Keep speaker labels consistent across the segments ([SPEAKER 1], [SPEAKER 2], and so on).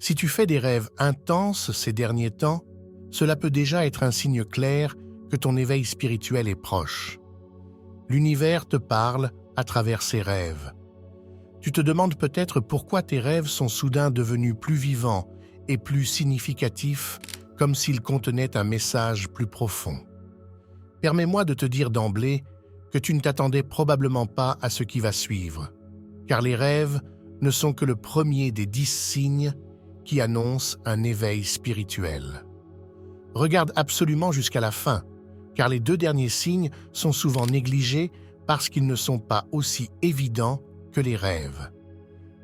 [SPEAKER 1] Si tu fais des rêves intenses ces derniers temps, cela peut déjà être un signe clair que ton éveil spirituel est proche. L'univers te parle à travers ses rêves. Tu te demandes peut-être pourquoi tes rêves sont soudain devenus plus vivants et plus significatifs, comme s'ils contenaient un message plus profond. Permets-moi de te dire d'emblée que tu ne t'attendais probablement pas à ce qui va suivre, car les rêves ne sont que le premier des 10 signes qui annoncent un éveil spirituel. Regarde absolument jusqu'à la fin, car les 2 derniers signes sont souvent négligés parce qu'ils ne sont pas aussi évidents que les rêves.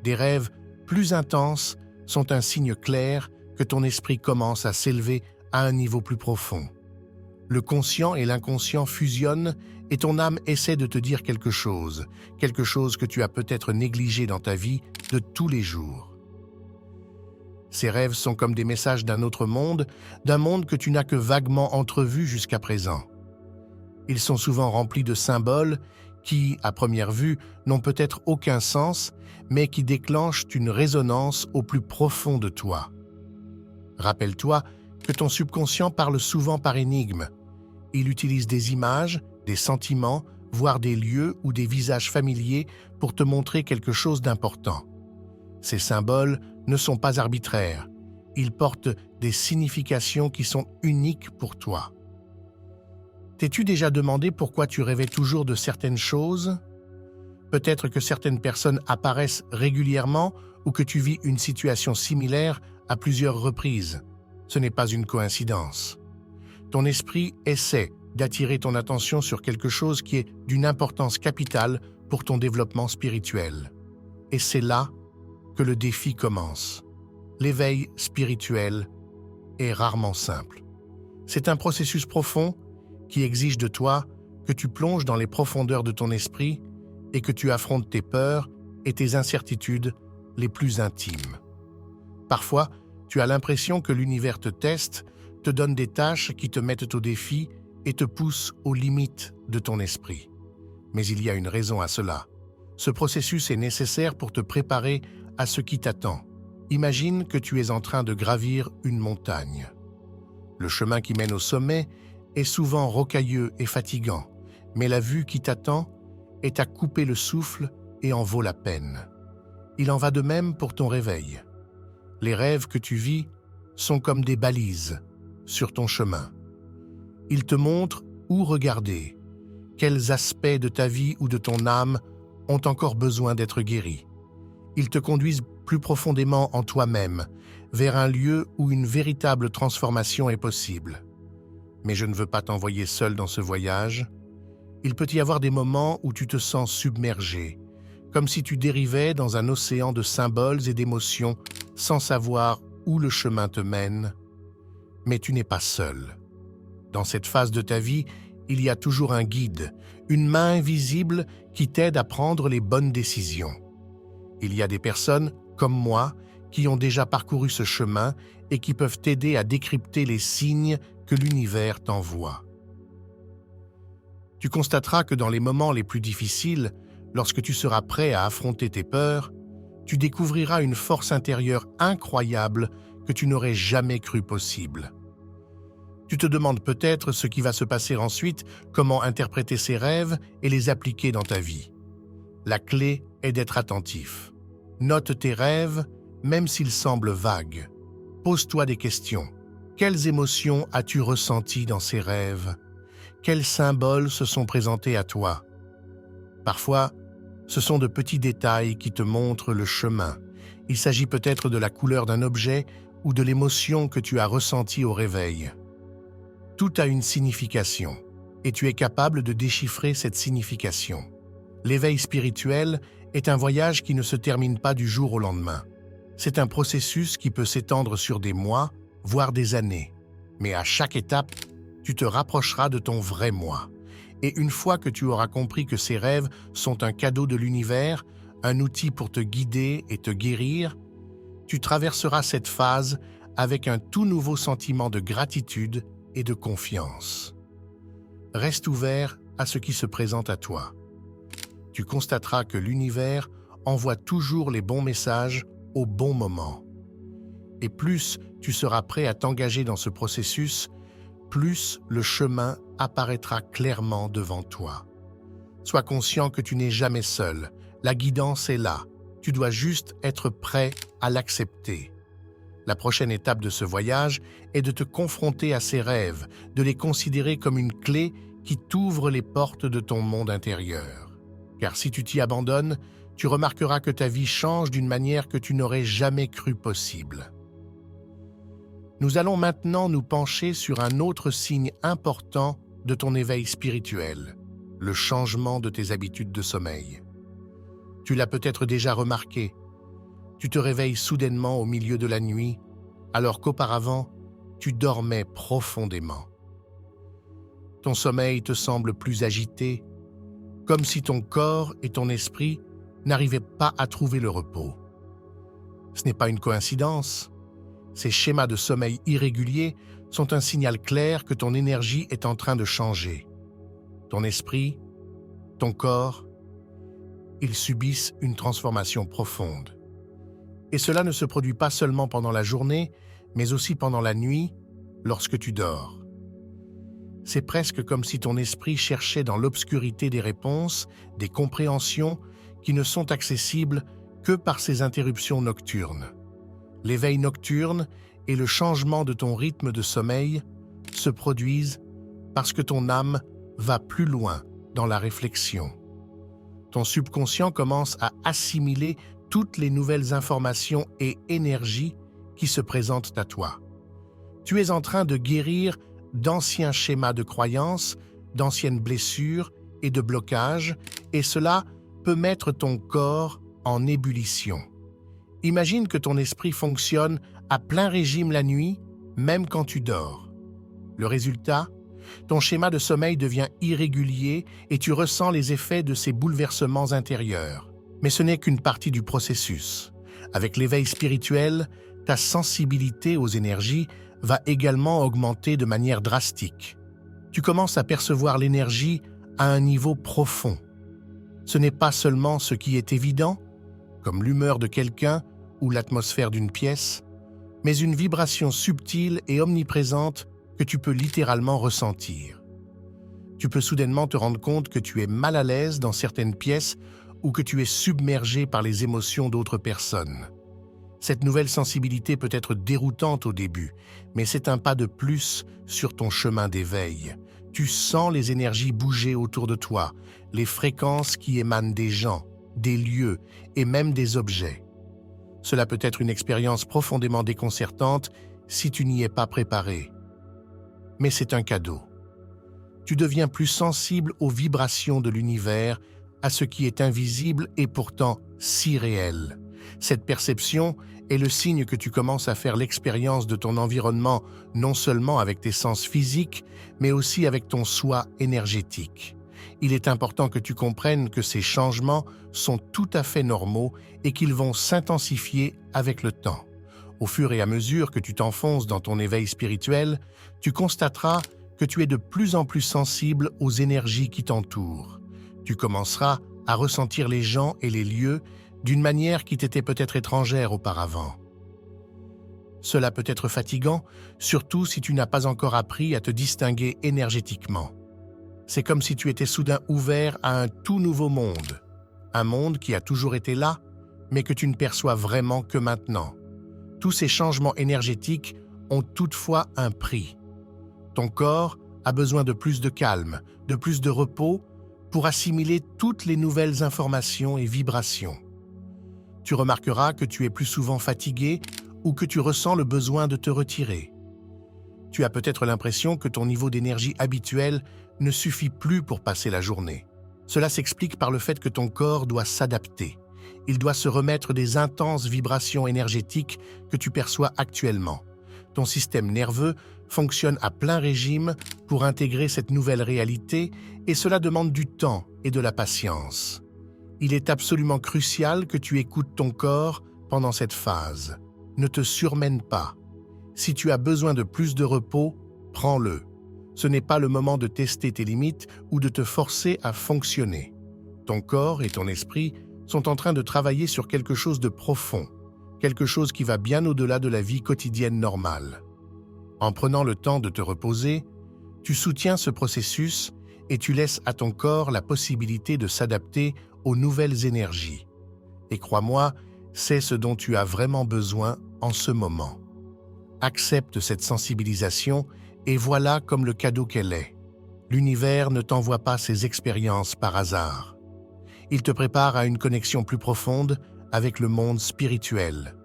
[SPEAKER 1] Des rêves plus intenses sont un signe clair que ton esprit commence à s'élever à un niveau plus profond. Le conscient et l'inconscient fusionnent et ton âme essaie de te dire quelque chose que tu as peut-être négligé dans ta vie de tous les jours. Ces rêves sont comme des messages d'un autre monde, d'un monde que tu n'as que vaguement entrevu jusqu'à présent. Ils sont souvent remplis de symboles qui, à première vue, n'ont peut-être aucun sens, mais qui déclenchent une résonance au plus profond de toi. Rappelle-toi que ton subconscient parle souvent par énigmes. Il utilise des images, des sentiments, voire des lieux ou des visages familiers pour te montrer quelque chose d'important. Ces symboles ne sont pas arbitraires. Ils portent des significations qui sont uniques pour toi. T'es-tu déjà demandé pourquoi tu rêvais toujours de certaines choses? Peut-être que certaines personnes apparaissent régulièrement ou que tu vis une situation similaire à plusieurs reprises. Ce n'est pas une coïncidence. Ton esprit essaie d'attirer ton attention sur quelque chose qui est d'une importance capitale pour ton développement spirituel. Et c'est là que le défi commence. L'éveil spirituel est rarement simple. C'est un processus profond qui exige de toi que tu plonges dans les profondeurs de ton esprit et que tu affrontes tes peurs et tes incertitudes les plus intimes. Parfois, tu as l'impression que l'univers te teste, te donne des tâches qui te mettent au défi et te poussent aux limites de ton esprit. Mais il y a une raison à cela. Ce processus est nécessaire pour te préparer à ce qui t'attend. Imagine que tu es en train de gravir une montagne. Le chemin qui mène au sommet est souvent rocailleux et fatigant, mais la vue qui t'attend est à couper le souffle et en vaut la peine. Il en va de même pour ton réveil. Les rêves que tu vis sont comme des balises sur ton chemin. Ils te montrent où regarder, quels aspects de ta vie ou de ton âme ont encore besoin d'être guéris. Ils te conduisent plus profondément en toi-même, vers un lieu où une véritable transformation est possible. Mais je ne veux pas t'envoyer seul dans ce voyage. Il peut y avoir des moments où tu te sens submergé, comme si tu dérivais dans un océan de symboles et d'émotions sans savoir où le chemin te mène. Mais tu n'es pas seul. Dans cette phase de ta vie, il y a toujours un guide, une main invisible qui t'aide à prendre les bonnes décisions. Il y a des personnes, comme moi, qui ont déjà parcouru ce chemin et qui peuvent t'aider à décrypter les signes que l'univers t'envoie. Tu constateras que dans les moments les plus difficiles, lorsque tu seras prêt à affronter tes peurs, tu découvriras une force intérieure incroyable que tu n'aurais jamais cru possible. Tu te demandes peut-être ce qui va se passer ensuite, comment interpréter ces rêves et les appliquer dans ta vie. La clé est d'être attentif. Note tes rêves, même s'ils semblent vagues. Pose-toi des questions. Quelles émotions as-tu ressenties dans ces rêves? Quels symboles se sont présentés à toi? Parfois, ce sont de petits détails qui te montrent le chemin. Il s'agit peut-être de la couleur d'un objet ou de l'émotion que tu as ressentie au réveil. Tout a une signification, et tu es capable de déchiffrer cette signification. L'éveil spirituel est un voyage qui ne se termine pas du jour au lendemain. C'est un processus qui peut s'étendre sur des mois, voire des années. Mais à chaque étape, tu te rapprocheras de ton vrai moi. Et une fois que tu auras compris que ces rêves sont un cadeau de l'univers, un outil pour te guider et te guérir, tu traverseras cette phase avec un tout nouveau sentiment de gratitude et de confiance. Reste ouvert à ce qui se présente à toi. Tu constateras que l'univers envoie toujours les bons messages au bon moment. Et plus tu seras prêt à t'engager dans ce processus, plus le chemin apparaîtra clairement devant toi. Sois conscient que tu n'es jamais seul. La guidance est là. Tu dois juste être prêt à l'accepter. La prochaine étape de ce voyage est de te confronter à ces rêves, de les considérer comme une clé qui t'ouvre les portes de ton monde intérieur. Car si tu t'y abandonnes, tu remarqueras que ta vie change d'une manière que tu n'aurais jamais cru possible. Nous allons maintenant nous pencher sur un autre signe important de ton éveil spirituel, le changement de tes habitudes de sommeil. Tu l'as peut-être déjà remarqué, tu te réveilles soudainement au milieu de la nuit, alors qu'auparavant, tu dormais profondément. Ton sommeil te semble plus agité, comme si ton corps et ton esprit n'arrivaient pas à trouver le repos. Ce n'est pas une coïncidence. Ces schémas de sommeil irréguliers sont un signal clair que ton énergie est en train de changer. Ton esprit, ton corps, ils subissent une transformation profonde. Et cela ne se produit pas seulement pendant la journée, mais aussi pendant la nuit, lorsque tu dors. C'est presque comme si ton esprit cherchait dans l'obscurité des réponses, des compréhensions qui ne sont accessibles que par ces interruptions nocturnes. L'éveil nocturne et le changement de ton rythme de sommeil se produisent parce que ton âme va plus loin dans la réflexion. Ton subconscient commence à assimiler toutes les nouvelles informations et énergies qui se présentent à toi. Tu es en train de guérir d'anciens schémas de croyances, d'anciennes blessures et de blocages, et cela peut mettre ton corps en ébullition. Imagine que ton esprit fonctionne à plein régime la nuit, même quand tu dors. Le résultat, ton schéma de sommeil devient irrégulier et tu ressens les effets de ces bouleversements intérieurs. Mais ce n'est qu'une partie du processus. Avec l'éveil spirituel, ta sensibilité aux énergies va également augmenter de manière drastique. Tu commences à percevoir l'énergie à un niveau profond. Ce n'est pas seulement ce qui est évident, comme l'humeur de quelqu'un ou l'atmosphère d'une pièce, mais une vibration subtile et omniprésente que tu peux littéralement ressentir. Tu peux soudainement te rendre compte que tu es mal à l'aise dans certaines pièces ou que tu es submergé par les émotions d'autres personnes. Cette nouvelle sensibilité peut être déroutante au début, mais c'est un pas de plus sur ton chemin d'éveil. Tu sens les énergies bouger autour de toi, les fréquences qui émanent des gens, des lieux et même des objets. Cela peut être une expérience profondément déconcertante si tu n'y es pas préparé. Mais c'est un cadeau. Tu deviens plus sensible aux vibrations de l'univers, à ce qui est invisible et pourtant si réel. Cette perception est le signe que tu commences à faire l'expérience de ton environnement non seulement avec tes sens physiques, mais aussi avec ton soi énergétique. Il est important que tu comprennes que ces changements sont tout à fait normaux et qu'ils vont s'intensifier avec le temps. Au fur et à mesure que tu t'enfonces dans ton éveil spirituel, tu constateras que tu es de plus en plus sensible aux énergies qui t'entourent. Tu commenceras à ressentir les gens et les lieux d'une manière qui t'était peut-être étrangère auparavant. Cela peut être fatigant, surtout si tu n'as pas encore appris à te distinguer énergétiquement. C'est comme si tu étais soudain ouvert à un tout nouveau monde, un monde qui a toujours été là, mais que tu ne perçois vraiment que maintenant. Tous ces changements énergétiques ont toutefois un prix. Ton corps a besoin de plus de calme, de plus de repos pour assimiler toutes les nouvelles informations et vibrations. Tu remarqueras que tu es plus souvent fatigué ou que tu ressens le besoin de te retirer. Tu as peut-être l'impression que ton niveau d'énergie habituel ne suffit plus pour passer la journée. Cela s'explique par le fait que ton corps doit s'adapter. Il doit se remettre des intenses vibrations énergétiques que tu perçois actuellement. Ton système nerveux fonctionne à plein régime pour intégrer cette nouvelle réalité et cela demande du temps et de la patience. Il est absolument crucial que tu écoutes ton corps pendant cette phase. Ne te surmène pas. Si tu as besoin de plus de repos, prends-le. Ce n'est pas le moment de tester tes limites ou de te forcer à fonctionner. Ton corps et ton esprit sont en train de travailler sur quelque chose de profond, quelque chose qui va bien au-delà de la vie quotidienne normale. En prenant le temps de te reposer, tu soutiens ce processus et tu laisses à ton corps la possibilité de s'adapter aux nouvelles énergies. Et crois-moi, c'est ce dont tu as vraiment besoin en ce moment. Accepte cette sensibilisation et voilà comme le cadeau qu'elle est. L'univers ne t'envoie pas ces expériences par hasard. Il te prépare à une connexion plus profonde avec le monde spirituel.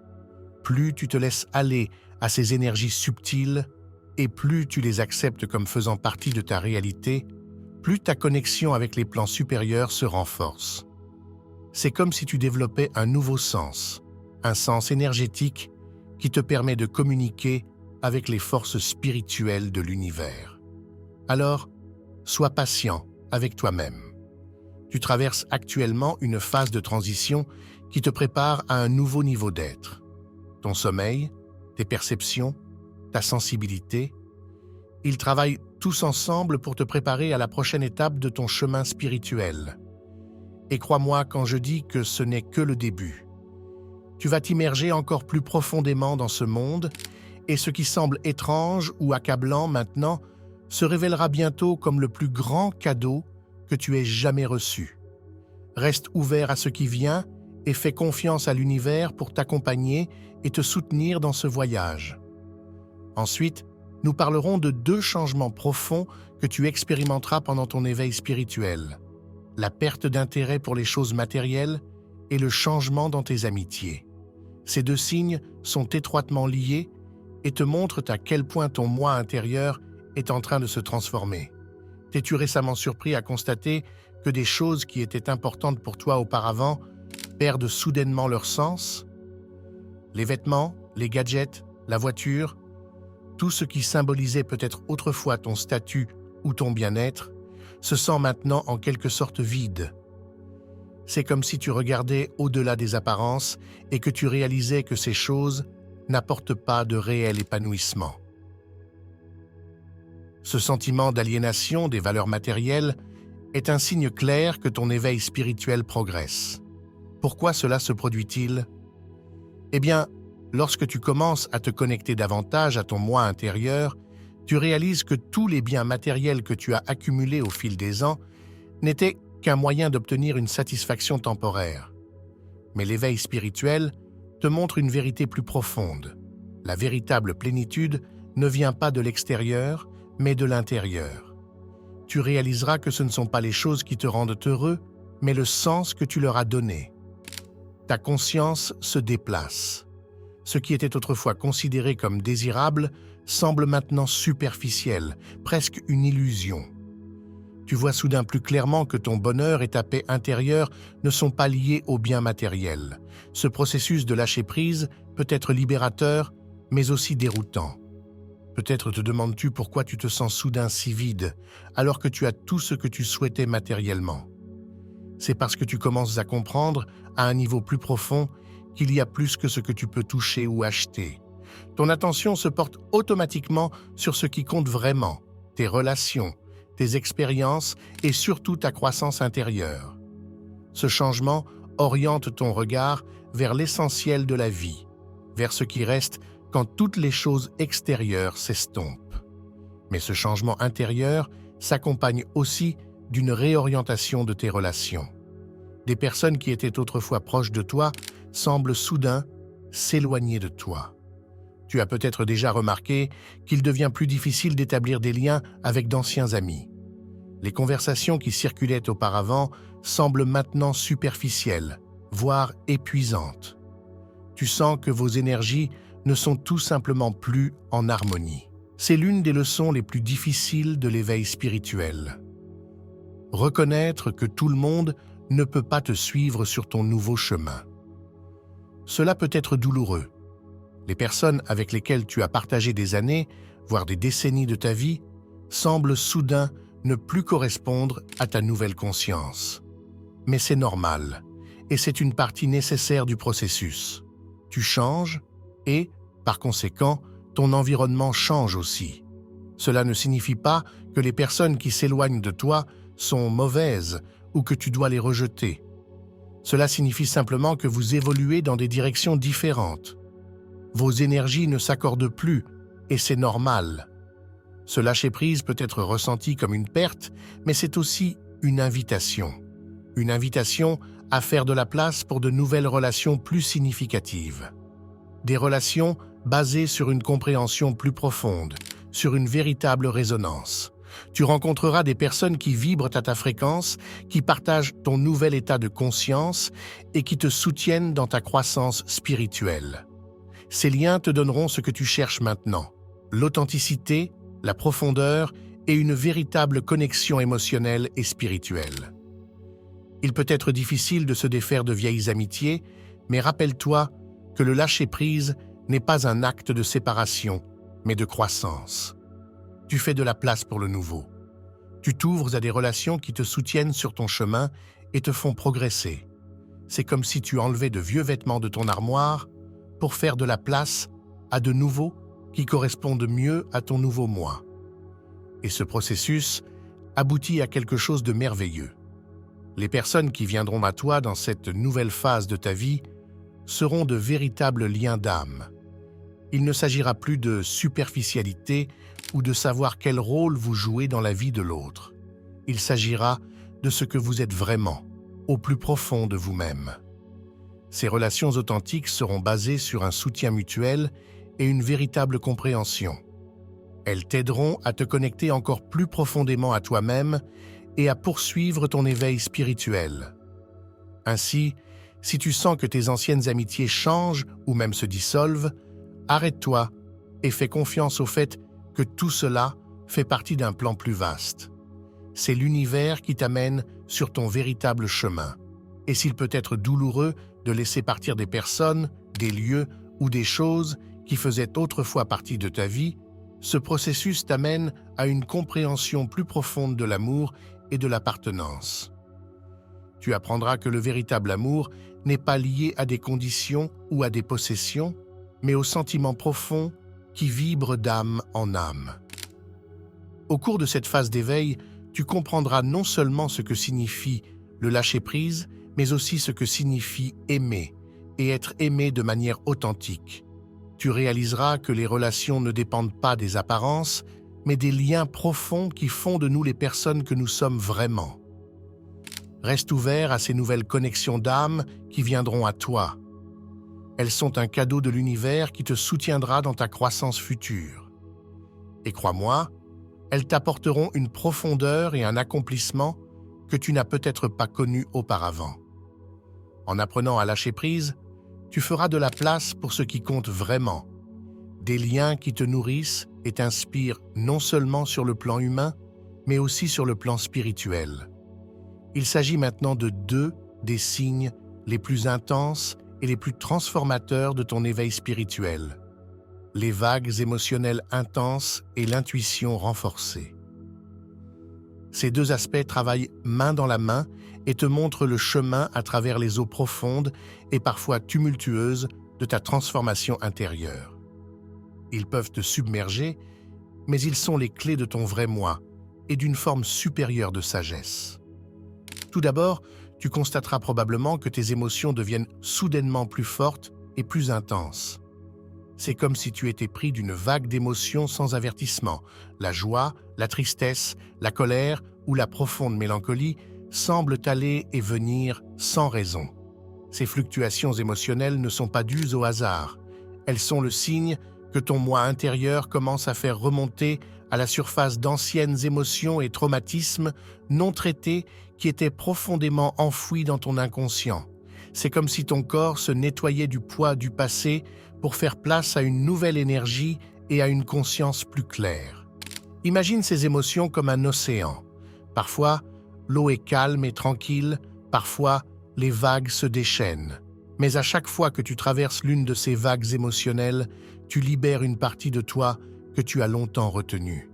[SPEAKER 1] Plus tu te laisses aller à ces énergies subtiles et plus tu les acceptes comme faisant partie de ta réalité, plus ta connexion avec les plans supérieurs se renforce. C'est comme si tu développais un nouveau sens, un sens énergétique qui te permet de communiquer avec les forces spirituelles de l'univers. Alors, sois patient avec toi-même. Tu traverses actuellement une phase de transition qui te prépare à un nouveau niveau d'être. Ton sommeil, tes perceptions, ta sensibilité, ils travaillent tous ensemble pour te préparer à la prochaine étape de ton chemin spirituel. Et crois-moi quand je dis que ce n'est que le début. Tu vas t'immerger encore plus profondément dans ce monde et ce qui semble étrange ou accablant maintenant se révélera bientôt comme le plus grand cadeau que tu aies jamais reçu. Reste ouvert à ce qui vient et fais confiance à l'univers pour t'accompagner et te soutenir dans ce voyage. Ensuite, nous parlerons de 2 changements profonds que tu expérimenteras pendant ton éveil spirituel. La perte d'intérêt pour les choses matérielles et le changement dans tes amitiés. Ces 2 signes sont étroitement liés et te montrent à quel point ton moi intérieur est en train de se transformer. T'es-tu récemment surpris à constater que des choses qui étaient importantes pour toi auparavant perdent soudainement leur sens? Les vêtements, les gadgets, la voiture, tout ce qui symbolisait peut-être autrefois ton statut ou ton bien-être, se sent maintenant en quelque sorte vide. C'est comme si tu regardais au-delà des apparences et que tu réalisais que ces choses n'apportent pas de réel épanouissement. Ce sentiment d'aliénation des valeurs matérielles est un signe clair que ton éveil spirituel progresse. Pourquoi cela se produit-il? Eh bien, lorsque tu commences à te connecter davantage à ton moi intérieur, tu réalises que tous les biens matériels que tu as accumulés au fil des ans n'étaient qu'un moyen d'obtenir une satisfaction temporaire. Mais l'éveil spirituel te montre une vérité plus profonde. La véritable plénitude ne vient pas de l'extérieur, mais de l'intérieur. Tu réaliseras que ce ne sont pas les choses qui te rendent heureux, mais le sens que tu leur as donné. Ta conscience se déplace. Ce qui était autrefois considéré comme désirable semble maintenant superficiel, presque une illusion. Tu vois soudain plus clairement que ton bonheur et ta paix intérieure ne sont pas liés aux biens matériels. Ce processus de lâcher prise peut être libérateur, mais aussi déroutant. Peut-être te demandes-tu pourquoi tu te sens soudain si vide, alors que tu as tout ce que tu souhaitais matériellement. C'est parce que tu commences à comprendre, à un niveau plus profond, qu'il y a plus que ce que tu peux toucher ou acheter. Ton attention se porte automatiquement sur ce qui compte vraiment, tes relations, tes expériences et surtout ta croissance intérieure. Ce changement oriente ton regard vers l'essentiel de la vie, vers ce qui reste quand toutes les choses extérieures s'estompent. Mais ce changement intérieur s'accompagne aussi d'une réorientation de tes relations. Des personnes qui étaient autrefois proches de toi semblent soudain s'éloigner de toi. Tu as peut-être déjà remarqué qu'il devient plus difficile d'établir des liens avec d'anciens amis. Les conversations qui circulaient auparavant semblent maintenant superficielles, voire épuisantes. Tu sens que vos énergies ne sont tout simplement plus en harmonie. C'est l'une des leçons les plus difficiles de l'éveil spirituel. Reconnaître que tout le monde ne peut pas te suivre sur ton nouveau chemin. Cela peut être douloureux. Les personnes avec lesquelles tu as partagé des années, voire des décennies de ta vie, semblent soudain ne plus correspondre à ta nouvelle conscience. Mais c'est normal, et c'est une partie nécessaire du processus. Tu changes et, par conséquent, ton environnement change aussi. Cela ne signifie pas que les personnes qui s'éloignent de toi sont mauvaises ou que tu dois les rejeter. Cela signifie simplement que vous évoluez dans des directions différentes. Vos énergies ne s'accordent plus, et c'est normal. Ce lâcher-prise peut être ressenti comme une perte, mais c'est aussi une invitation. Une invitation à faire de la place pour de nouvelles relations plus significatives. Des relations basées sur une compréhension plus profonde, sur une véritable résonance. Tu rencontreras des personnes qui vibrent à ta fréquence, qui partagent ton nouvel état de conscience et qui te soutiennent dans ta croissance spirituelle. Ces liens te donneront ce que tu cherches maintenant, l'authenticité, la profondeur et une véritable connexion émotionnelle et spirituelle. Il peut être difficile de se défaire de vieilles amitiés, mais rappelle-toi que le lâcher-prise n'est pas un acte de séparation, mais de croissance. Tu fais de la place pour le nouveau. Tu t'ouvres à des relations qui te soutiennent sur ton chemin et te font progresser. C'est comme si tu enlevais de vieux vêtements de ton armoire pour faire de la place à de nouveaux qui correspondent mieux à ton nouveau moi. Et ce processus aboutit à quelque chose de merveilleux. Les personnes qui viendront à toi dans cette nouvelle phase de ta vie seront de véritables liens d'âme. Il ne s'agira plus de superficialité ou de savoir quel rôle vous jouez dans la vie de l'autre. Il s'agira de ce que vous êtes vraiment, au plus profond de vous-même. Ces relations authentiques seront basées sur un soutien mutuel et une véritable compréhension. Elles t'aideront à te connecter encore plus profondément à toi-même et à poursuivre ton éveil spirituel. Ainsi, si tu sens que tes anciennes amitiés changent ou même se dissolvent, arrête-toi et fais confiance au fait que tout cela fait partie d'un plan plus vaste. C'est l'univers qui t'amène sur ton véritable chemin. Et s'il peut être douloureux de laisser partir des personnes, des lieux ou des choses qui faisaient autrefois partie de ta vie, ce processus t'amène à une compréhension plus profonde de l'amour et de l'appartenance. Tu apprendras que le véritable amour n'est pas lié à des conditions ou à des possessions, mais aux sentiments profonds qui vibrent d'âme en âme. Au cours de cette phase d'éveil, tu comprendras non seulement ce que signifie le lâcher-prise, mais aussi ce que signifie aimer et être aimé de manière authentique. Tu réaliseras que les relations ne dépendent pas des apparences, mais des liens profonds qui font de nous les personnes que nous sommes vraiment. Reste ouvert à ces nouvelles connexions d'âme qui viendront à toi. Elles sont un cadeau de l'univers qui te soutiendra dans ta croissance future. Et crois-moi, elles t'apporteront une profondeur et un accomplissement que tu n'as peut-être pas connu auparavant. En apprenant à lâcher prise, tu feras de la place pour ce qui compte vraiment, des liens qui te nourrissent et t'inspirent non seulement sur le plan humain, mais aussi sur le plan spirituel. Il s'agit maintenant de deux des signes les plus intenses et les plus transformateurs de ton éveil spirituel, les vagues émotionnelles intenses et l'intuition renforcée. Ces deux aspects travaillent main dans la main et te montrent le chemin à travers les eaux profondes et parfois tumultueuses de ta transformation intérieure. Ils peuvent te submerger, mais ils sont les clés de ton vrai moi et d'une forme supérieure de sagesse. Tout d'abord, tu constateras probablement que tes émotions deviennent soudainement plus fortes et plus intenses. C'est comme si tu étais pris d'une vague d'émotions sans avertissement. La joie, la tristesse, la colère ou la profonde mélancolie semblent aller et venir sans raison. Ces fluctuations émotionnelles ne sont pas dues au hasard. Elles sont le signe que ton moi intérieur commence à faire remonter à la surface d'anciennes émotions et traumatismes non traités qui étaient profondément enfouis dans ton inconscient. C'est comme si ton corps se nettoyait du poids du passé pour faire place à une nouvelle énergie et à une conscience plus claire. Imagine ces émotions comme un océan. Parfois, l'eau est calme et tranquille, parfois, les vagues se déchaînent. Mais à chaque fois que tu traverses l'une de ces vagues émotionnelles, tu libères une partie de toi que tu as longtemps retenue.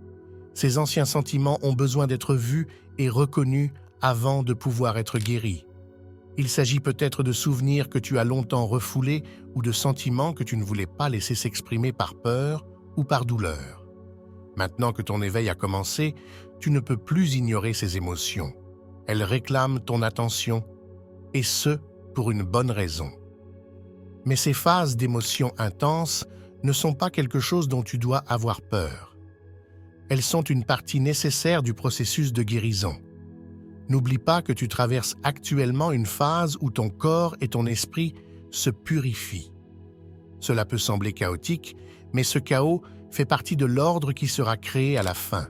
[SPEAKER 1] Ces anciens sentiments ont besoin d'être vus et reconnus avant de pouvoir être guéris. Il s'agit peut-être de souvenirs que tu as longtemps refoulés ou de sentiments que tu ne voulais pas laisser s'exprimer par peur ou par douleur. Maintenant que ton éveil a commencé, tu ne peux plus ignorer ces émotions. Elles réclament ton attention, et ce, pour une bonne raison. Mais ces phases d'émotions intenses ne sont pas quelque chose dont tu dois avoir peur. Elles sont une partie nécessaire du processus de guérison. N'oublie pas que tu traverses actuellement une phase où ton corps et ton esprit se purifient. Cela peut sembler chaotique, mais ce chaos fait partie de l'ordre qui sera créé à la fin.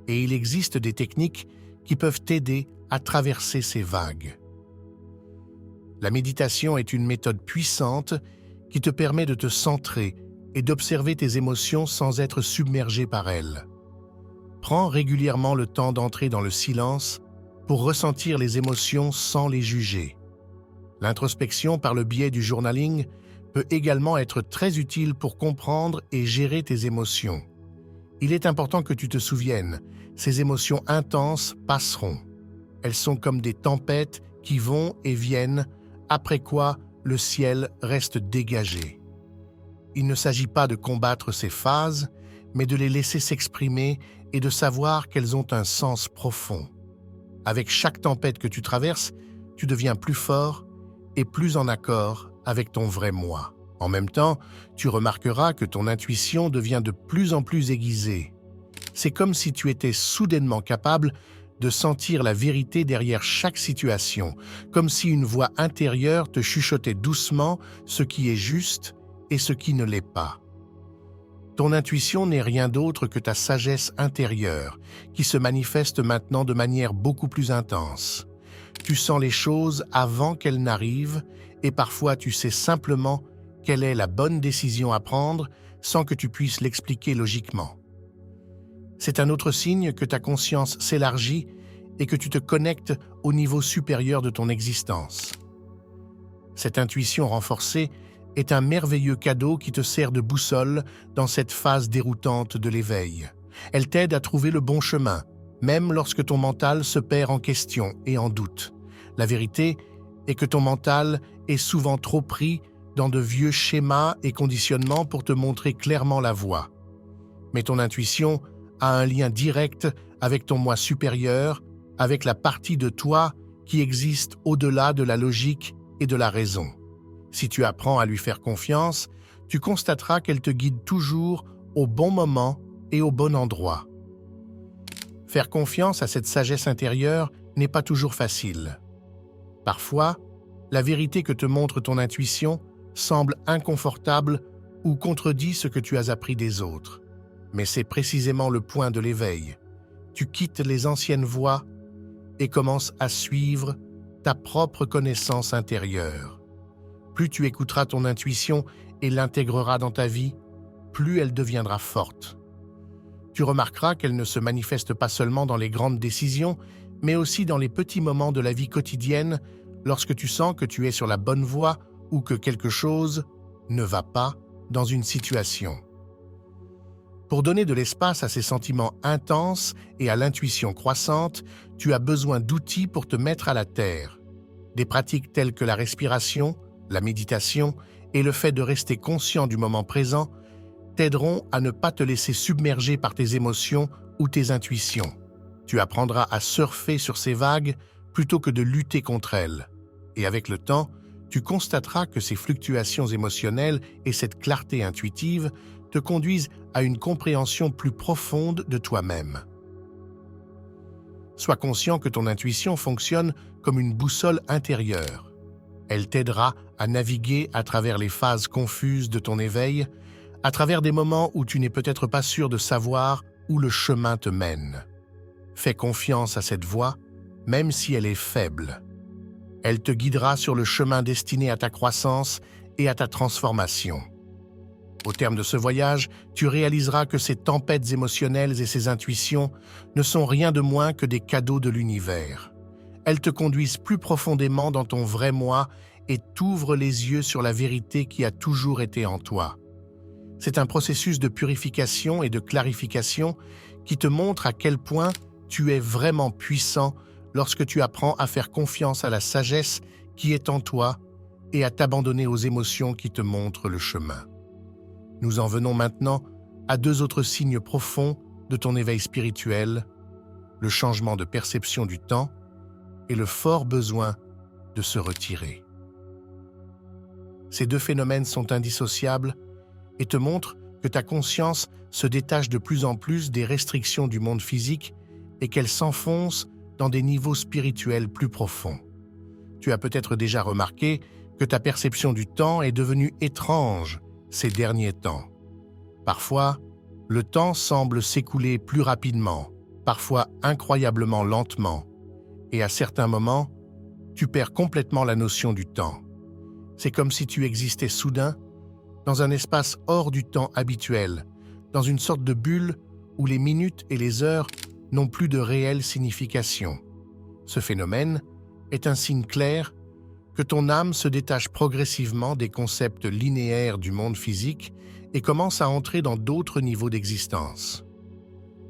[SPEAKER 1] Et il existe des techniques qui peuvent t'aider à traverser ces vagues. La méditation est une méthode puissante qui te permet de te centrer et d'observer tes émotions sans être submergé par elles. Prends régulièrement le temps d'entrer dans le silence pour ressentir les émotions sans les juger. L'introspection par le biais du journaling peut également être très utile pour comprendre et gérer tes émotions. Il est important que tu te souviennes, ces émotions intenses passeront. Elles sont comme des tempêtes qui vont et viennent, après quoi le ciel reste dégagé. Il ne s'agit pas de combattre ces phases, mais de les laisser s'exprimer et de savoir qu'elles ont un sens profond. Avec chaque tempête que tu traverses, tu deviens plus fort et plus en accord avec ton vrai moi. En même temps, tu remarqueras que ton intuition devient de plus en plus aiguisée. C'est comme si tu étais soudainement capable de sentir la vérité derrière chaque situation, comme si une voix intérieure te chuchotait doucement ce qui est juste et ce qui ne l'est pas. Ton intuition n'est rien d'autre que ta sagesse intérieure, qui se manifeste maintenant de manière beaucoup plus intense. Tu sens les choses avant qu'elles n'arrivent et parfois tu sais simplement quelle est la bonne décision à prendre sans que tu puisses l'expliquer logiquement. C'est un autre signe que ta conscience s'élargit et que tu te connectes au niveau supérieur de ton existence. Cette intuition renforcée est un merveilleux cadeau qui te sert de boussole dans cette phase déroutante de l'éveil. Elle t'aide à trouver le bon chemin, même lorsque ton mental se perd en questions et en doutes. La vérité est que ton mental est souvent trop pris dans de vieux schémas et conditionnements pour te montrer clairement la voie. Mais ton intuition a un lien direct avec ton moi supérieur, avec la partie de toi qui existe au-delà de la logique et de la raison. Si tu apprends à lui faire confiance, tu constateras qu'elle te guide toujours au bon moment et au bon endroit. Faire confiance à cette sagesse intérieure n'est pas toujours facile. Parfois, la vérité que te montre ton intuition semble inconfortable ou contredit ce que tu as appris des autres. Mais c'est précisément le point de l'éveil. Tu quittes les anciennes voies et commences à suivre ta propre connaissance intérieure. Plus tu écouteras ton intuition et l'intégreras dans ta vie, plus elle deviendra forte. Tu remarqueras qu'elle ne se manifeste pas seulement dans les grandes décisions, mais aussi dans les petits moments de la vie quotidienne, lorsque tu sens que tu es sur la bonne voie ou que quelque chose ne va pas dans une situation. Pour donner de l'espace à ces sentiments intenses et à l'intuition croissante, tu as besoin d'outils pour te mettre à la terre. Des pratiques telles que la respiration, la méditation et le fait de rester conscient du moment présent t'aideront à ne pas te laisser submerger par tes émotions ou tes intuitions. Tu apprendras à surfer sur ces vagues plutôt que de lutter contre elles. Et avec le temps, tu constateras que ces fluctuations émotionnelles et cette clarté intuitive te conduisent à une compréhension plus profonde de toi-même. Sois conscient que ton intuition fonctionne comme une boussole intérieure. Elle t'aidera à naviguer à travers les phases confuses de ton éveil, à travers des moments où tu n'es peut-être pas sûr de savoir où le chemin te mène. Fais confiance à cette voie, même si elle est faible. Elle te guidera sur le chemin destiné à ta croissance et à ta transformation. Au terme de ce voyage, tu réaliseras que ces tempêtes émotionnelles et ces intuitions ne sont rien de moins que des cadeaux de l'univers. Elles te conduisent plus profondément dans ton vrai moi et t'ouvrent les yeux sur la vérité qui a toujours été en toi. C'est un processus de purification et de clarification qui te montre à quel point tu es vraiment puissant lorsque tu apprends à faire confiance à la sagesse qui est en toi et à t'abandonner aux émotions qui te montrent le chemin. Nous en venons maintenant à deux autres signes profonds de ton éveil spirituel, le changement de perception du temps et le fort besoin de se retirer. Ces deux phénomènes sont indissociables et te montrent que ta conscience se détache de plus en plus des restrictions du monde physique et qu'elle s'enfonce dans des niveaux spirituels plus profonds. Tu as peut-être déjà remarqué que ta perception du temps est devenue étrange ces derniers temps. Parfois, le temps semble s'écouler plus rapidement, parfois incroyablement lentement, et à certains moments, tu perds complètement la notion du temps. C'est comme si tu existais soudain dans un espace hors du temps habituel, dans une sorte de bulle où les minutes et les heures n'ont plus de réelle signification. Ce phénomène est un signe clair que ton âme se détache progressivement des concepts linéaires du monde physique et commence à entrer dans d'autres niveaux d'existence.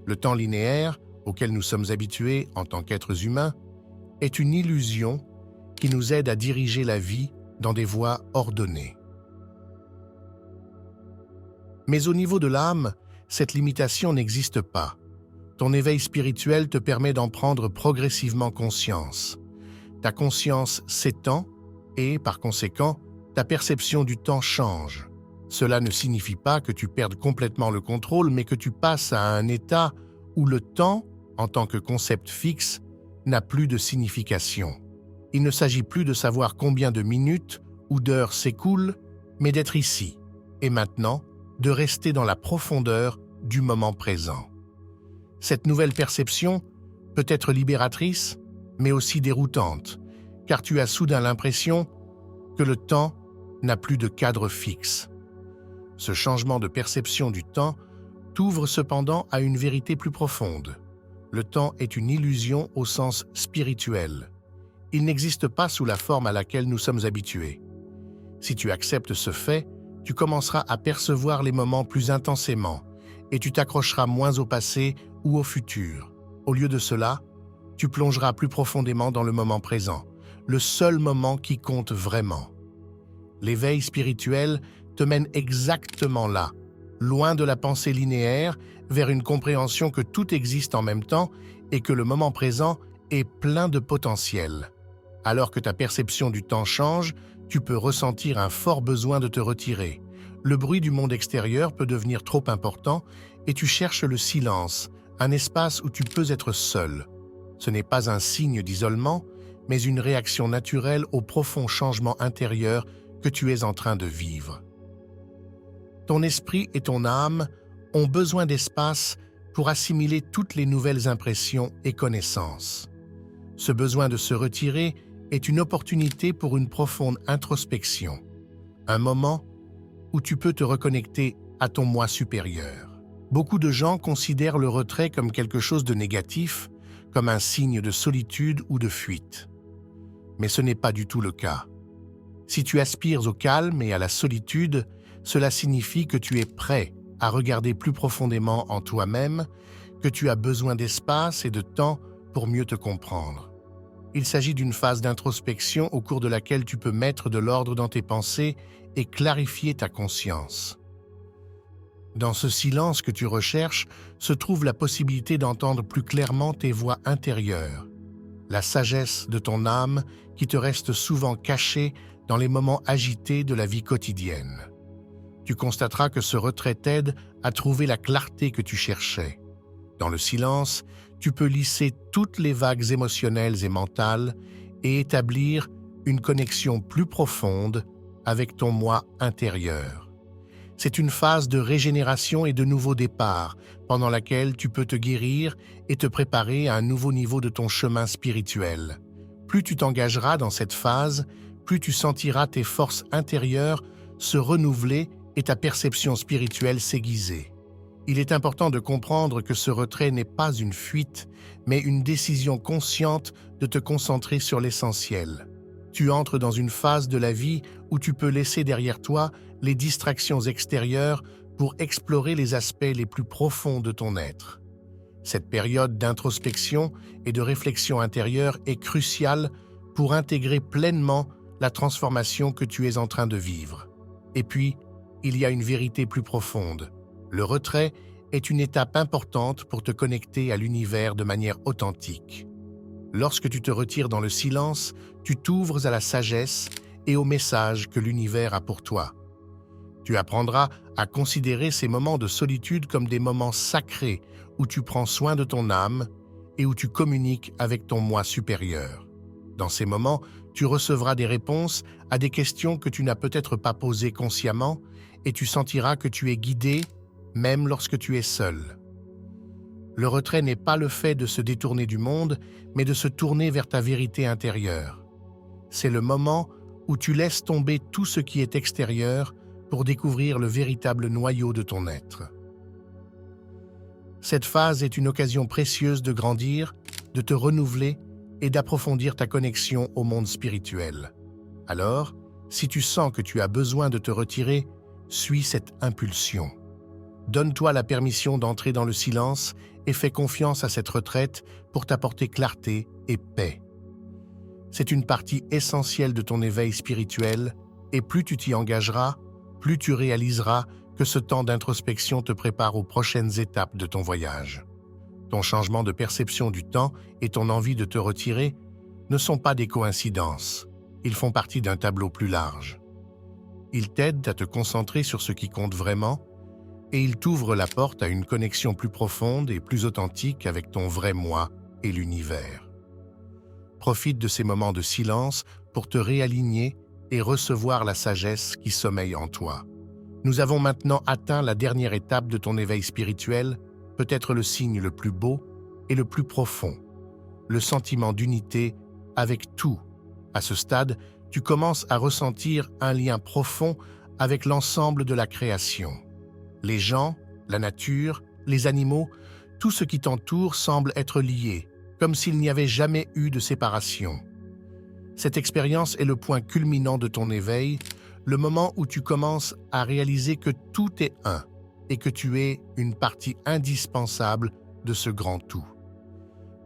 [SPEAKER 1] Le temps linéaire, auquel nous sommes habitués en tant qu'êtres humains, est une illusion qui nous aide à diriger la vie dans des voies ordonnées. Mais au niveau de l'âme, cette limitation n'existe pas. Ton éveil spirituel te permet d'en prendre progressivement conscience. Ta conscience s'étend et, par conséquent, ta perception du temps change. Cela ne signifie pas que tu perdes complètement le contrôle, mais que tu passes à un état où le temps, en tant que concept fixe, n'a plus de signification. Il ne s'agit plus de savoir combien de minutes ou d'heures s'écoulent, mais d'être ici et maintenant, de rester dans la profondeur du moment présent. Cette nouvelle perception peut être libératrice, mais aussi déroutante, car tu as soudain l'impression que le temps n'a plus de cadre fixe. Ce changement de perception du temps t'ouvre cependant à une vérité plus profonde. Le temps est une illusion au sens spirituel. Il n'existe pas sous la forme à laquelle nous sommes habitués. Si tu acceptes ce fait, tu commenceras à percevoir les moments plus intensément et tu t'accrocheras moins au passé ou au futur. Au lieu de cela, tu plongeras plus profondément dans le moment présent, le seul moment qui compte vraiment. L'éveil spirituel te mène exactement là, loin de la pensée linéaire, vers une compréhension que tout existe en même temps et que le moment présent est plein de potentiel. Alors que ta perception du temps change, tu peux ressentir un fort besoin de te retirer. Le bruit du monde extérieur peut devenir trop important et tu cherches le silence, un espace où tu peux être seul. Ce n'est pas un signe d'isolement, mais une réaction naturelle au profond changement intérieur que tu es en train de vivre. Ton esprit et ton âme ont besoin d'espace pour assimiler toutes les nouvelles impressions et connaissances. Ce besoin de se retirer est une opportunité pour une profonde introspection, un moment où tu peux te reconnecter à ton moi supérieur. Beaucoup de gens considèrent le retrait comme quelque chose de négatif, comme un signe de solitude ou de fuite. Mais ce n'est pas du tout le cas. Si tu aspires au calme et à la solitude, cela signifie que tu es prêt à regarder plus profondément en toi-même, que tu as besoin d'espace et de temps pour mieux te comprendre. Il s'agit d'une phase d'introspection au cours de laquelle tu peux mettre de l'ordre dans tes pensées et clarifier ta conscience. Dans ce silence que tu recherches se trouve la possibilité d'entendre plus clairement tes voix intérieures, la sagesse de ton âme qui te reste souvent cachée dans les moments agités de la vie quotidienne. Tu constateras que ce retrait t'aide à trouver la clarté que tu cherchais. Dans le silence, tu peux lisser toutes les vagues émotionnelles et mentales et établir une connexion plus profonde avec ton moi intérieur. C'est une phase de régénération et de nouveau départ, pendant laquelle tu peux te guérir et te préparer à un nouveau niveau de ton chemin spirituel. Plus tu t'engageras dans cette phase, plus tu sentiras tes forces intérieures se renouveler et ta perception spirituelle s'aiguiser. Il est important de comprendre que ce retrait n'est pas une fuite, mais une décision consciente de te concentrer sur l'essentiel. Tu entres dans une phase de la vie où tu peux laisser derrière toi les distractions extérieures pour explorer les aspects les plus profonds de ton être. Cette période d'introspection et de réflexion intérieure est cruciale pour intégrer pleinement la transformation que tu es en train de vivre. Et puis, il y a une vérité plus profonde. Le retrait est une étape importante pour te connecter à l'univers de manière authentique. Lorsque tu te retires dans le silence, tu t'ouvres à la sagesse et au message que l'univers a pour toi. Tu apprendras à considérer ces moments de solitude comme des moments sacrés où tu prends soin de ton âme et où tu communiques avec ton moi supérieur. Dans ces moments, tu recevras des réponses à des questions que tu n'as peut-être pas posées consciemment et tu sentiras que tu es guidé même lorsque tu es seul. Le retrait n'est pas le fait de se détourner du monde, mais de se tourner vers ta vérité intérieure. C'est le moment où tu laisses tomber tout ce qui est extérieur pour découvrir le véritable noyau de ton être. Cette phase est une occasion précieuse de grandir, de te renouveler et d'approfondir ta connexion au monde spirituel. Alors, si tu sens que tu as besoin de te retirer, suis cette impulsion. Donne-toi la permission d'entrer dans le silence et fais confiance à cette retraite pour t'apporter clarté et paix. C'est une partie essentielle de ton éveil spirituel et plus tu t'y engageras, plus tu réaliseras que ce temps d'introspection te prépare aux prochaines étapes de ton voyage. Ton changement de perception du temps et ton envie de te retirer ne sont pas des coïncidences, ils font partie d'un tableau plus large. Ils t'aident à te concentrer sur ce qui compte vraiment et ils t'ouvrent la porte à une connexion plus profonde et plus authentique avec ton vrai moi et l'univers. Profite de ces moments de silence pour te réaligner et recevoir la sagesse qui sommeille en toi. Nous avons maintenant atteint la dernière étape de ton éveil spirituel, peut-être le signe le plus beau et le plus profond, le sentiment d'unité avec tout. À ce stade, tu commences à ressentir un lien profond avec l'ensemble de la création. Les gens, la nature, les animaux, tout ce qui t'entoure semble être lié, comme s'il n'y avait jamais eu de séparation. Cette expérience est le point culminant de ton éveil, le moment où tu commences à réaliser que tout est un et que tu es une partie indispensable de ce grand tout.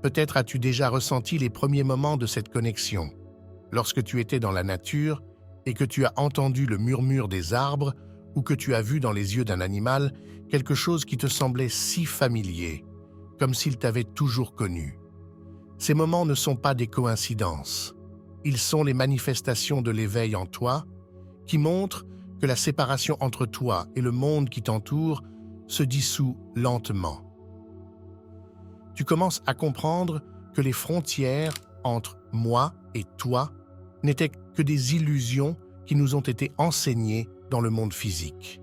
[SPEAKER 1] Peut-être as-tu déjà ressenti les premiers moments de cette connexion, lorsque tu étais dans la nature et que tu as entendu le murmure des arbres ou que tu as vu dans les yeux d'un animal quelque chose qui te semblait si familier, comme s'il t'avait toujours connu. Ces moments ne sont pas des coïncidences. Ils sont les manifestations de l'éveil en toi qui montrent que la séparation entre toi et le monde qui t'entoure se dissout lentement. Tu commences à comprendre que les frontières entre moi et toi n'étaient que des illusions qui nous ont été enseignées dans le monde physique.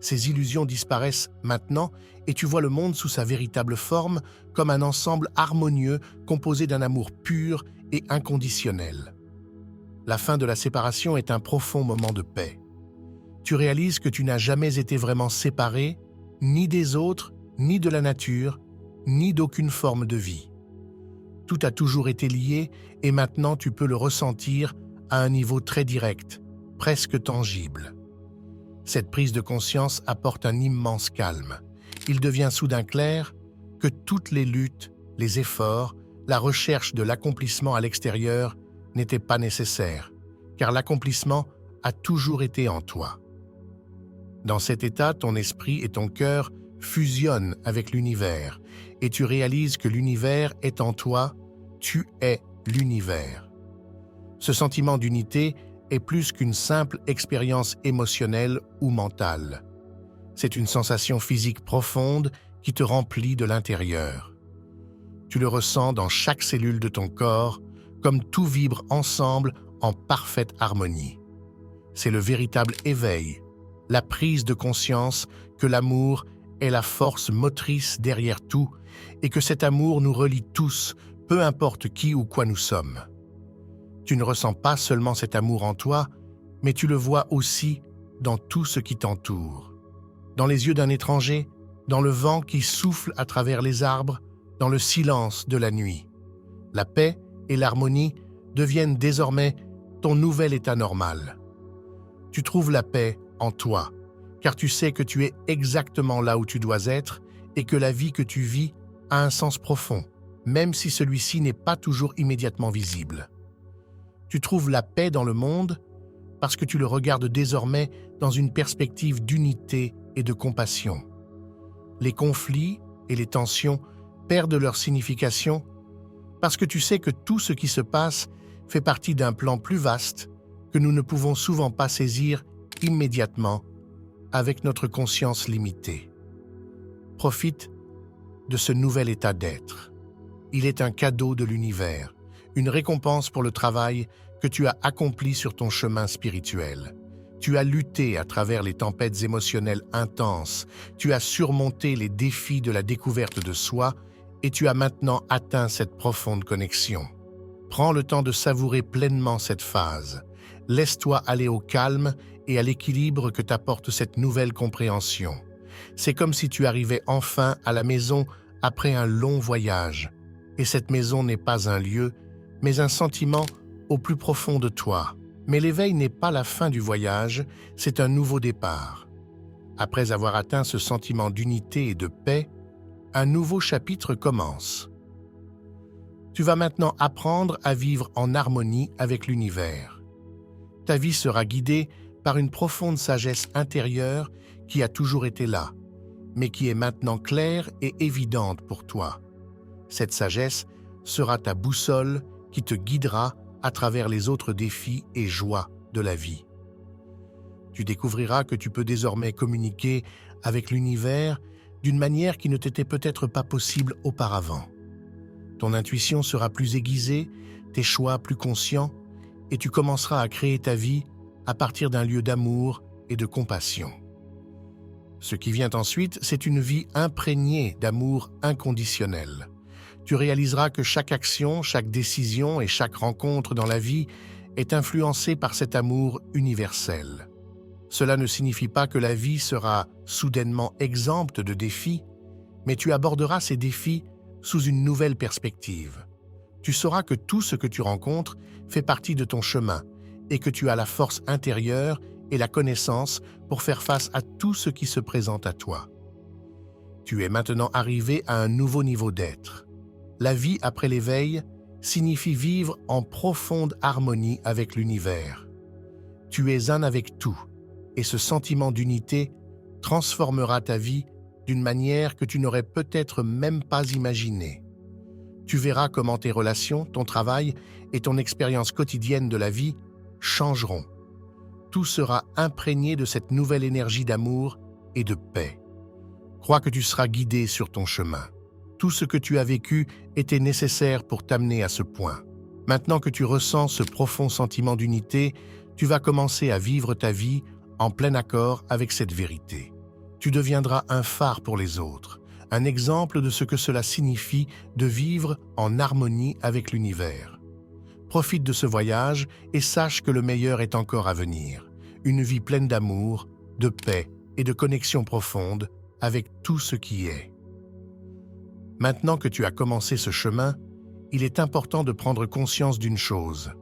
[SPEAKER 1] Ces illusions disparaissent maintenant et tu vois le monde sous sa véritable forme comme un ensemble harmonieux composé d'un amour pur et inconditionnel. La fin de la séparation est un profond moment de paix. Tu réalises que tu n'as jamais été vraiment séparé, ni des autres, ni de la nature, ni d'aucune forme de vie. Tout a toujours été lié et maintenant tu peux le ressentir à un niveau très direct, presque tangible. Cette prise de conscience apporte un immense calme. Il devient soudain clair que toutes les luttes, les efforts, la recherche de l'accomplissement à l'extérieur n'étaient pas nécessaires, car l'accomplissement a toujours été en toi. Dans cet état, ton esprit et ton cœur fusionnent avec l'univers, et tu réalises que l'univers est en toi, tu es l'univers. Ce sentiment d'unité est plus qu'une simple expérience émotionnelle ou mentale. C'est une sensation physique profonde qui te remplit de l'intérieur. Tu le ressens dans chaque cellule de ton corps, comme tout vibre ensemble en parfaite harmonie. C'est le véritable éveil, la prise de conscience que l'amour est la force motrice derrière tout et que cet amour nous relie tous, peu importe qui ou quoi nous sommes. Tu ne ressens pas seulement cet amour en toi, mais tu le vois aussi dans tout ce qui t'entoure. Dans les yeux d'un étranger, dans le vent qui souffle à travers les arbres, dans le silence de la nuit. La paix et l'harmonie deviennent désormais ton nouvel état normal. Tu trouves la paix en toi, car tu sais que tu es exactement là où tu dois être et que la vie que tu vis a un sens profond, même si celui-ci n'est pas toujours immédiatement visible. Tu trouves la paix dans le monde parce que tu le regardes désormais dans une perspective d'unité et de compassion. Les conflits et les tensions perdent leur signification parce que tu sais que tout ce qui se passe fait partie d'un plan plus vaste que nous ne pouvons souvent pas saisir immédiatement avec notre conscience limitée. Profite de ce nouvel état d'être. Il est un cadeau de l'univers, une récompense pour le travail que tu as accompli sur ton chemin spirituel. Tu as lutté à travers les tempêtes émotionnelles intenses, tu as surmonté les défis de la découverte de soi et tu as maintenant atteint cette profonde connexion. Prends le temps de savourer pleinement cette phase. Laisse-toi aller au calme et à l'équilibre que t'apporte cette nouvelle compréhension. C'est comme si tu arrivais enfin à la maison après un long voyage. Et cette maison n'est pas un lieu, mais un sentiment au plus profond de toi. Mais l'éveil n'est pas la fin du voyage, c'est un nouveau départ. Après avoir atteint ce sentiment d'unité et de paix, un nouveau chapitre commence. Tu vas maintenant apprendre à vivre en harmonie avec l'univers. Ta vie sera guidée par une profonde sagesse intérieure qui a toujours été là, mais qui est maintenant claire et évidente pour toi. Cette sagesse sera ta boussole qui te guidera à travers les autres défis et joies de la vie. Tu découvriras que tu peux désormais communiquer avec l'univers d'une manière qui ne t'était peut-être pas possible auparavant. Ton intuition sera plus aiguisée, tes choix plus conscients, et tu commenceras à créer ta vie à partir d'un lieu d'amour et de compassion. Ce qui vient ensuite, c'est une vie imprégnée d'amour inconditionnel. Tu réaliseras que chaque action, chaque décision et chaque rencontre dans la vie est influencée par cet amour universel. Cela ne signifie pas que la vie sera soudainement exempte de défis, mais tu aborderas ces défis sous une nouvelle perspective. Tu sauras que tout ce que tu rencontres fait partie de ton chemin et que tu as la force intérieure et la connaissance pour faire face à tout ce qui se présente à toi. Tu es maintenant arrivé à un nouveau niveau d'être. La vie après l'éveil signifie vivre en profonde harmonie avec l'univers. Tu es un avec tout, et ce sentiment d'unité transformera ta vie d'une manière que tu n'aurais peut-être même pas imaginée. Tu verras comment tes relations, ton travail et ton expérience quotidienne de la vie changeront. Tout sera imprégné de cette nouvelle énergie d'amour et de paix. Crois que tu seras guidé sur ton chemin. Tout ce que tu as vécu était nécessaire pour t'amener à ce point. Maintenant que tu ressens ce profond sentiment d'unité, tu vas commencer à vivre ta vie en plein accord avec cette vérité. Tu deviendras un phare pour les autres, un exemple de ce que cela signifie de vivre en harmonie avec l'univers. Profite de ce voyage et sache que le meilleur est encore à venir. Une vie pleine d'amour, de paix et de connexion profonde avec tout ce qui est. Maintenant que tu as commencé ce chemin, il est important de prendre conscience d'une chose.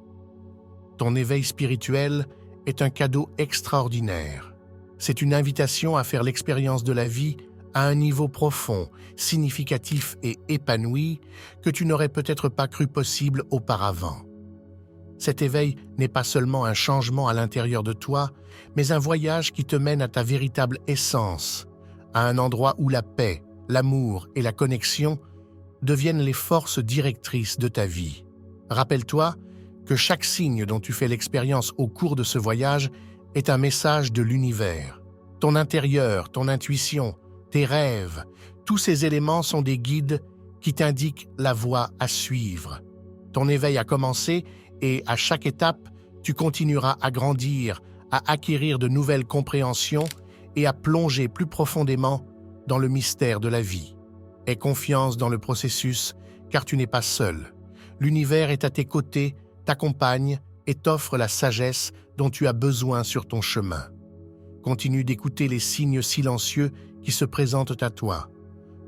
[SPEAKER 1] Ton éveil spirituel est un cadeau extraordinaire. C'est une invitation à faire l'expérience de la vie à un niveau profond, significatif et épanoui que tu n'aurais peut-être pas cru possible auparavant. Cet éveil n'est pas seulement un changement à l'intérieur de toi, mais un voyage qui te mène à ta véritable essence, à un endroit où la paix, l'amour et la connexion deviennent les forces directrices de ta vie. Rappelle-toi que chaque signe dont tu fais l'expérience au cours de ce voyage est un message de l'univers. Ton intérieur, ton intuition, tes rêves, tous ces éléments sont des guides qui t'indiquent la voie à suivre. Ton éveil a commencé et à chaque étape, tu continueras à grandir, à acquérir de nouvelles compréhensions et à plonger plus profondément dans le mystère de la vie. Aie confiance dans le processus, car tu n'es pas seul. L'univers est à tes côtés, t'accompagne et t'offre la sagesse dont tu as besoin sur ton chemin. Continue d'écouter les signes silencieux qui se présentent à toi.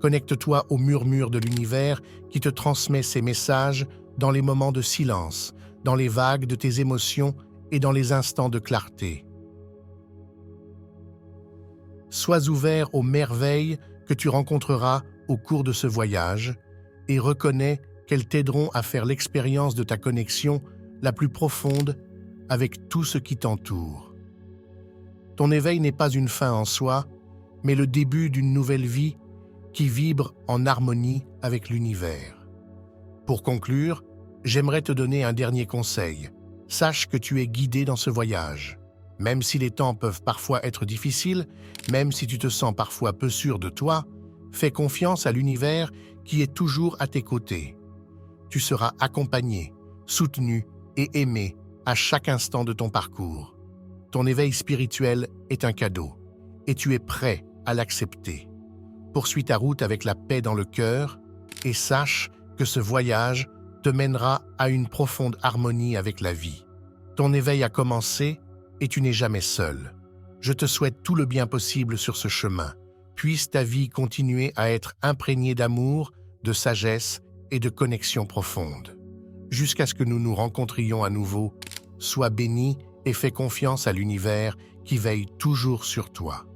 [SPEAKER 1] Connecte-toi au murmure de l'univers qui te transmet ses messages dans les moments de silence, dans les vagues de tes émotions et dans les instants de clarté. Sois ouvert aux merveilles que tu rencontreras au cours de ce voyage et reconnais qu'elles t'aideront à faire l'expérience de ta connexion la plus profonde avec tout ce qui t'entoure. Ton éveil n'est pas une fin en soi, mais le début d'une nouvelle vie qui vibre en harmonie avec l'univers. Pour conclure, j'aimerais te donner un dernier conseil. Sache que tu es guidé dans ce voyage. Même si les temps peuvent parfois être difficiles, même si tu te sens parfois peu sûr de toi, fais confiance à l'univers qui est toujours à tes côtés. Tu seras accompagné, soutenu et aimé à chaque instant de ton parcours. Ton éveil spirituel est un cadeau et tu es prêt à l'accepter. Poursuis ta route avec la paix dans le cœur et sache que ce voyage te mènera à une profonde harmonie avec la vie. Ton éveil a commencé et tu n'es jamais seul. Je te souhaite tout le bien possible sur ce chemin. Puisse ta vie continuer à être imprégnée d'amour, de sagesse et de connexion profonde. Jusqu'à ce que nous nous rencontrions à nouveau, sois béni et fais confiance à l'univers qui veille toujours sur toi.